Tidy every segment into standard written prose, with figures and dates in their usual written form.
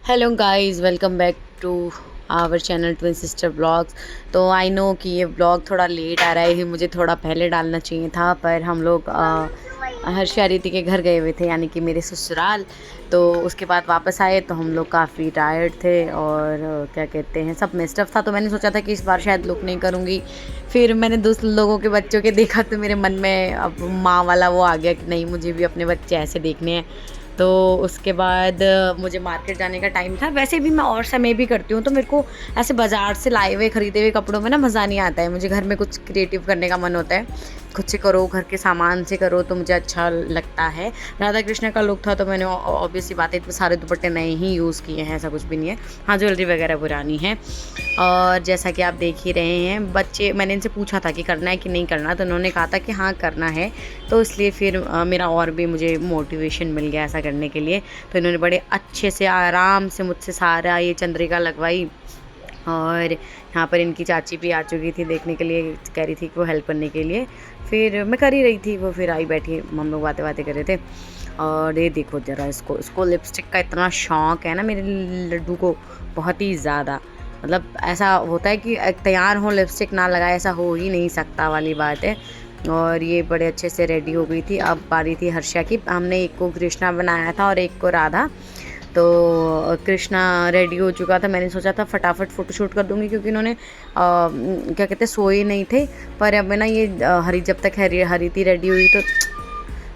Hello guys, welcome back to our channel twin sister blogs. तो I no कि ये blog थोड़ा late आ रहा है, मुझे थोड़ा पहले डालना चाहिए था, पर हम लोग हर्षा रीति के घर गए हुए थे, यानी कि मेरे ससुराल। तो उसके बाद वापस आए तो हम लोग काफ़ी टायर्ड थे और क्या कहते हैं, सब मेस्ड अप था। तो मैंने सोचा था कि इस बार शायद लुक नहीं करूँगी। फिर मैंने दोस्त लोगों के बच्चों के देखा तो मेरे मन में अब माँ वाला वो आ गया कि नहीं, मुझे भी अपने बच्चे ऐसे देखने हैं। तो उसके बाद मुझे मार्केट जाने का टाइम था। वैसे भी मैं और समय भी करती हूँ, तो मेरे को ऐसे बाज़ार से लाए हुए ख़रीदे हुए कपड़ों में ना मज़ा नहीं आता है। मुझे घर में कुछ क्रिएटिव करने का मन होता है, खुद से करो, घर के सामान से करो, तो मुझे अच्छा लगता है। राधा कृष्ण का लुक था तो मैंने ऑब्वियस सी बात है, इतने सारे दुपट्टे नए ही यूज़ किए हैं, ऐसा कुछ भी नहीं है। हाँ, ज्वेलरी वगैरह पुरानी है। और जैसा कि आप देख ही रहे हैं, बच्चे, मैंने इनसे पूछा था कि करना है कि नहीं करना, तो उन्होंने कहा था कि हाँ करना है। तो इसलिए फिर मेरा और भी मुझे मोटिवेशन मिल गया ऐसा करने के लिए। तो इन्होंने बड़े अच्छे से आराम से मुझसे सारा ये चंद्रिका लगवाई। और यहाँ पर इनकी चाची भी आ चुकी थी देखने के लिए, कह रही थी कि वो हेल्प करने के लिए। फिर मैं कर ही रही थी, वो फिर आई बैठी, हम लोग बातें बातें कर रहे थे। और ये देखो ज़रा, इसको लिपस्टिक का इतना शौक़ है ना मेरे लड्डू को, बहुत ही ज़्यादा। मतलब ऐसा होता है कि तैयार हो लिपस्टिक ना लगाए, ऐसा हो ही नहीं सकता वाली बात है। और ये बड़े अच्छे से रेडी हो गई थी। अब बारी थी हर्षा की। हमने एक को कृष्णा बनाया था और एक को राधा। तो कृष्णा रेडी हो चुका था। मैंने सोचा था फटाफट फ़ोटोशूट कर दूंगी, क्योंकि इन्होंने क्या कहते हैं, सोए नहीं थे। पर अब ना ये जब तक हरी थी रेडी हुई, तो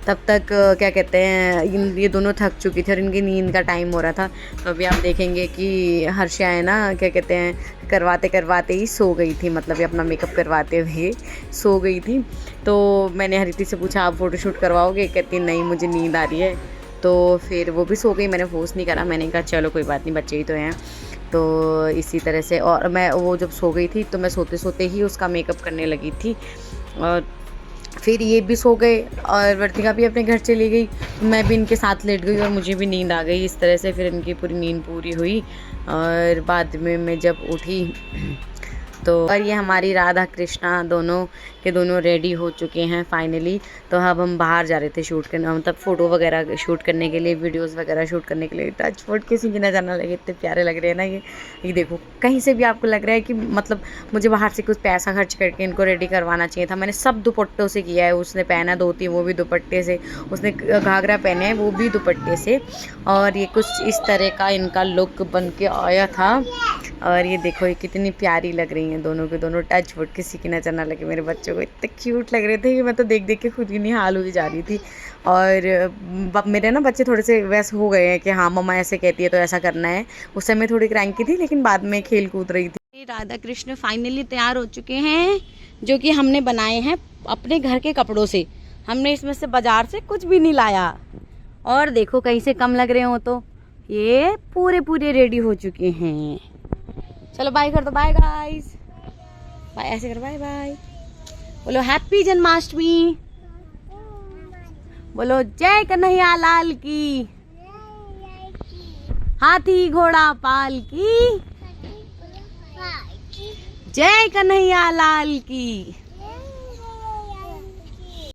तब तक क्या कहते हैं, ये दोनों थक चुकी थी और इनकी नींद का टाइम हो रहा था। तो अभी आप देखेंगे कि हर्षा है ना, क्या कहते हैं, करवाते करवाते ही सो गई थी। मतलब ये अपना मेकअप करवाते हुए सो गई थी। तो मैंने हरिति से पूछा, आप फ़ोटोशूट करवाओगे? कहती नहीं, मुझे नींद आ रही है। तो फिर वो भी सो गई। मैंने फोर्स नहीं करा, मैंने कहा चलो कोई बात नहीं, बच्चे ही तो हैं। तो इसी तरह से, और मैं, वो जब सो गई थी तो मैं सोते सोते ही उसका मेकअप करने लगी थी। और फिर ये भी सो गए और वर्तिका भी अपने घर चली गई। मैं भी इनके साथ लेट गई और मुझे भी नींद आ गई। इस तरह से फिर इनकी पूरी नींद पूरी हुई। और बाद में मैं जब उठी तो, और ये हमारी राधा कृष्णा दोनों के दोनों रेडी हो चुके हैं फाइनली। तो अब हम बाहर जा रहे थे शूट करने, मतलब फ़ोटो वगैरह शूट करने के लिए, वीडियोस वगैरह शूट करने के लिए। टच वुड, किसी की नज़र ना लगे, इतने प्यारे लग रहे हैं ना ये देखो। कहीं से भी आपको लग रहा है कि मतलब मुझे बाहर से कुछ पैसा खर्च करके इनको रेडी करवाना चाहिए था। मैंने सब दुपट्टों से किया है। उसने पहना धोती, वो भी दुपट्टे से। उसने घाघरा पहने है, वो भी दुपट्टे से। और ये कुछ इस तरह का इनका लुक बन के आया था। और ये देखो, ये कितनी प्यारी लग रही हैं दोनों के दोनों। टच वुड, किसी की नज़र ना लगे। मेरे बच्चों को इतने क्यूट लग रहे थे कि मैं तो देख देख के खुद ही निहाल हुई जा रही थी। और मेरे ना बच्चे थोड़े से वैसे हो गए हैं कि हाँ मम्मा ऐसे कहती है तो ऐसा करना है। उस समय थोड़ी क्रैंकी थी, लेकिन बाद में खेल कूद रही थी। राधा कृष्ण फाइनली तैयार हो चुके हैं, जो कि हमने बनाए हैं अपने घर के कपड़ों से। हमने इसमें से बाजार से कुछ भी नहीं लाया। और देखो, कहीं से कम लग रहे हो तो ये पूरे रेडी हो चुके हैं। चलो बाय कर दो, बाय गाइस, बाय, ऐसे कर, बाय बाय। बोलो हैप्पी जन्माष्टमी, बोलो जय कन्हैया लाल की, हाथी घोड़ा पाल की, जय कन्हैया लाल की।